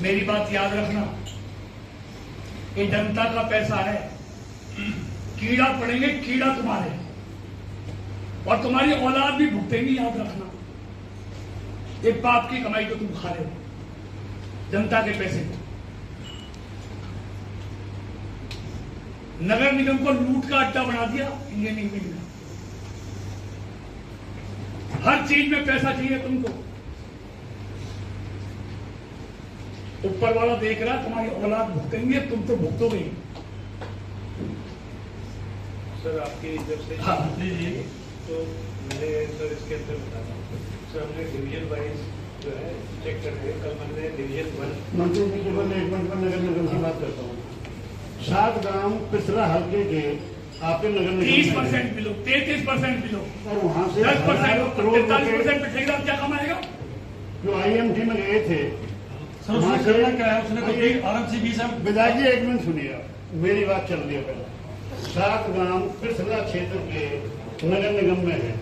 मेरी बात याद रखना, ये जनता का पैसा है, कीड़ा पड़ेंगे कीड़ा तुम्हारे, और तुम्हारी औलाद भी भुगतेंगी। याद रखना, ये बाप की कमाई को तुम खा रहे हो, जनता के पैसे को। नगर निगम को लूट का अड्डा बना दिया, ये नहीं मिलेगा। हर चीज में पैसा चाहिए तुमको। ऊपर वाला देख रहा, तुम्हारी औलाद भुगतेंगे, तुम तो भुगतोगे ही। सर आपकी जब से हाँ जी तो मैंने सर इसके अंदर बताता हूँ सर, हमने डिवीजन वाइज जो है चेक कर रहे हैं। कल हमने डिवीजन 1 मंत्री जी केवल एक मिनट में नगर निगम की बात करता हूँ। 7 ग्राम पिछड़ा हल्के के आपके नगर निगम 30% बिलो, 33% बिलो, और वहाँ से 10% करोड़ 43% पे ठेकेदार क्या कमाएगा? जो IMT में गए थे सर उसने करना क्या है? उसने कोई आरएमसी 20 विधायक जी एक मिनट सुनिए, मेरी बात चल रही है। पहले 7 ग्राम पिछड़ा क्षेत्र के नगर निगम में है।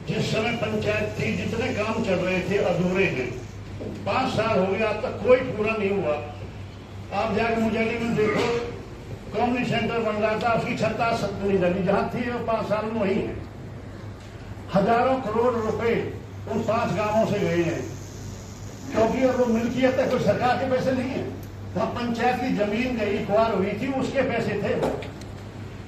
जिस समय पंचायत थी, जितने काम चल रहे थे अधूरे हैं। 5 साल हो गए, अब तक कोई पूरा नहीं हुआ। आप जाकर मुझे में देखो, कम्युनिटी सेंटर बन रहा था, उसकी छत्ता नहीं डली, जहां थी वो 5 साल में वही है। हजारों करोड़ रुपए उन 5 गांवों से गए हैं, क्योंकि अब वो मिल्कियत है, कोई सरकार के पैसे नहीं है। वहां पंचायत की जमीन गई, इकवार हुई थी, उसके पैसे थे वो।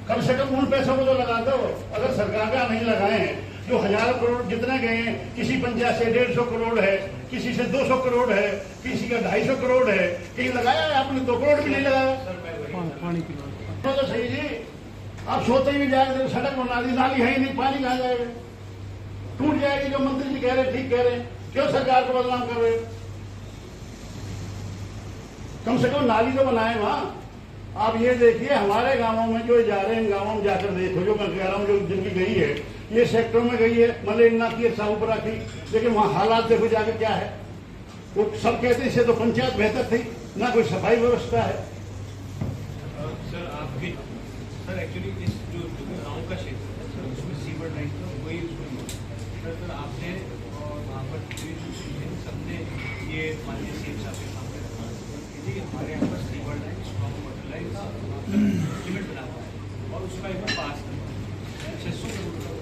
कम से कम उन पैसों को तो लगा दो। अगर सरकार का नहीं लगाए हैं, जो हजारों करोड़ जितने गए हैं, किसी पंचायत से 150 करोड़ है, किसी से 200 करोड़ है, किसी का 250 करोड़ है, कहीं लगाया है आपने? 2 करोड़ भी नहीं लगाया। तो सही जी, आप सोते ही जाएंगे, सड़क बना दी, नाली है ही नहीं, पानी कहाँ जाएगा? टूट जाएगी। जो मंत्री जी कह रहे ठीक कह रहे हैं, क्यों सरकार को बदनाम कर रहे? कम से कम नाली तो बनाए वहां। आप ये देखिए, हमारे गांवों में जो जा रहे हैं, गांवों में जाकर देखो, जो मैं कह रहा हूँ, जो जिनकी गई है, ये सेक्टरों में गई है, मलेरना की, साहूपुरा की, लेकिन वहां हालात देखो जाकर क्या है। वो सब कहते हैं इससे तो पंचायत बेहतर थी, ना कोई सफाई व्यवस्था है। सर आपकी सर एक्चुअली इस जो गाँव का क्षेत्र है सर, उसमें सीवर लाइन तो वही सर आपने और वहाँ पर सबने ये माननीय CM साहब के सामने रखा कि हमारे यहाँ पर sewer line, strong water line estimate बना हुआ है, और उसका एक पास 600 करोड़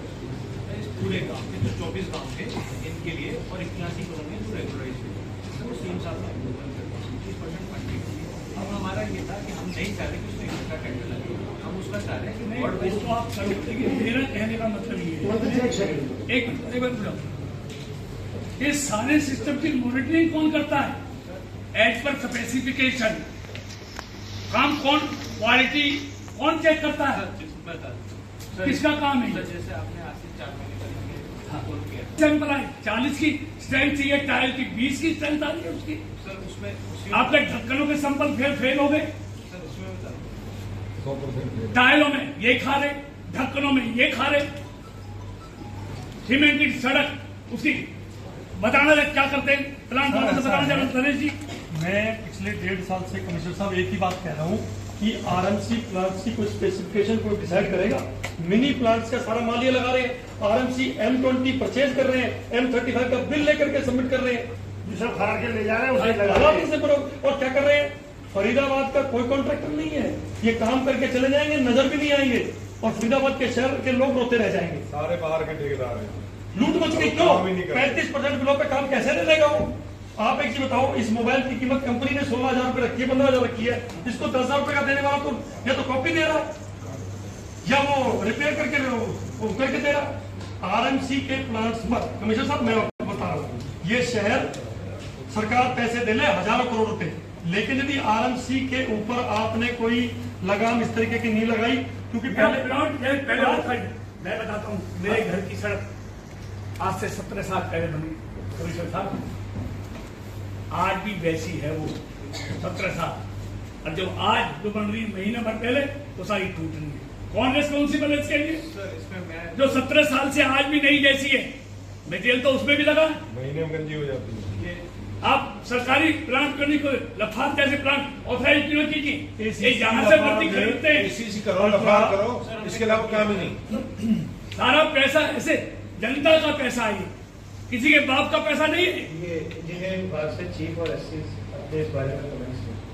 इस पूरे गाँव के जो 24 गाँव थे इनके लिए, और 81 करोड़ जो रेगुलराइज हुए, वो CM साहब ने अप्रूवल कर 30% फंडिंग के लिए। अब हमारा ये था कि हम नहीं चाह रहे कि उसमें इसका टेंडर लगे, हम उसका चाह रहे हैं कि और इसको आप करो। लेकिन मेरा कहने का मतलब ये है, एक मिनट, ये सारे सिस्टम की मॉनिटरिंग कौन करता है? एज पर स्पेसिफिकेशन काम कौन, क्वालिटी कौन चेक करता है? किसका काम है? जैसे आपने आज से 4 महीने पहले सैंपल आई, 40 की स्ट्रेंथ चाहिए, टाइल की 20 की स्ट्रेंथ आ रही है उसकी। सर उसमें आपके ढक्कनों के सैंपल फेल हो गए, सर उसमें टाइलों में ये खा रहे, ढक्कनों में ये खा रहे, सीमेंट की सड़क उसकी बताना क्या करते हैं, प्लान बताना नरेश जी। मैं पिछले 1.5 साल से कमिश्नर साहब एक ही बात कह रहा हूँ कि आरएमसी प्लांट्स की कोई स्पेसिफिकेशन को डिसाइड करेगा। मिनी प्लांट्स का सारा माल ये लगा रहे हैं, आरएमसी M20 परचेज कर रहे हैं, M35 का बिल लेकर के सबमिट कर रहे हैं, सब खराब के ले जा रहे हैं, उसे लगा रहे हैं। और क्या कर रहे हैं? फरीदाबाद का कोई कॉन्ट्रैक्टर नहीं है, ये काम करके चले जाएंगे, नजर भी नहीं आएंगे, और फरीदाबाद के शहर के लोग रोते रह जाएंगे। सारे बाहर के ठेकेदार हैं, लूट मच गई। क्यों? 35% बिलों पे काम कैसे ले लेगा वो? आप एक चीज बताओ, इस मोबाइल की कीमत कंपनी ने 16,000 रुपए रखी है, 15,000 रखी है, इसको 10,000 रुपए का देने वाला तो या तो कॉपी दे रहा या वो रिपेयर करके वो करके दे रहा। आरएमसी के प्लांट्स मत, कमिश्नर साहब मैं आपको बता रहा हूँ, ये शहर सरकार पैसे दे ले हजारों करोड़ रुपए, लेकिन यदि आरएमसी के ऊपर आपने कोई लगाम इस तरीके की नहीं लगाई, क्योंकि पहले मैं बताता हूँ, मेरे घर की सड़क आज से 17 साल पहले बनी, कमिश्नर साहब, आज भी वैसी है वो 17 साल, और जब आज जो बन रही महीना भर पहले तो सारी टूट रही है। कौन रेस्पॉन्सिबल है इसके लिए? सर इसमें मैं जो 17 साल से आज भी नहीं जैसी है, मटेरियल तो उसमें भी लगा। महीने में गंजी हो जाती है। आप सरकारी प्लांट करने को लफाफ जैसे प्लांट ऑथराइज क्यों कीजिए? ये जहां से भर्ती खरीदते हैं, ACC करो, लफाफ करो, इसके अलावा काम ही नहीं। सारा पैसा ऐसे जनता का पैसा है, किसी के बाप का पैसा नहीं है। ये इंजीनियरिंग विभाग से चीफ और SC आपने इस बारे में कमेंट्स किया।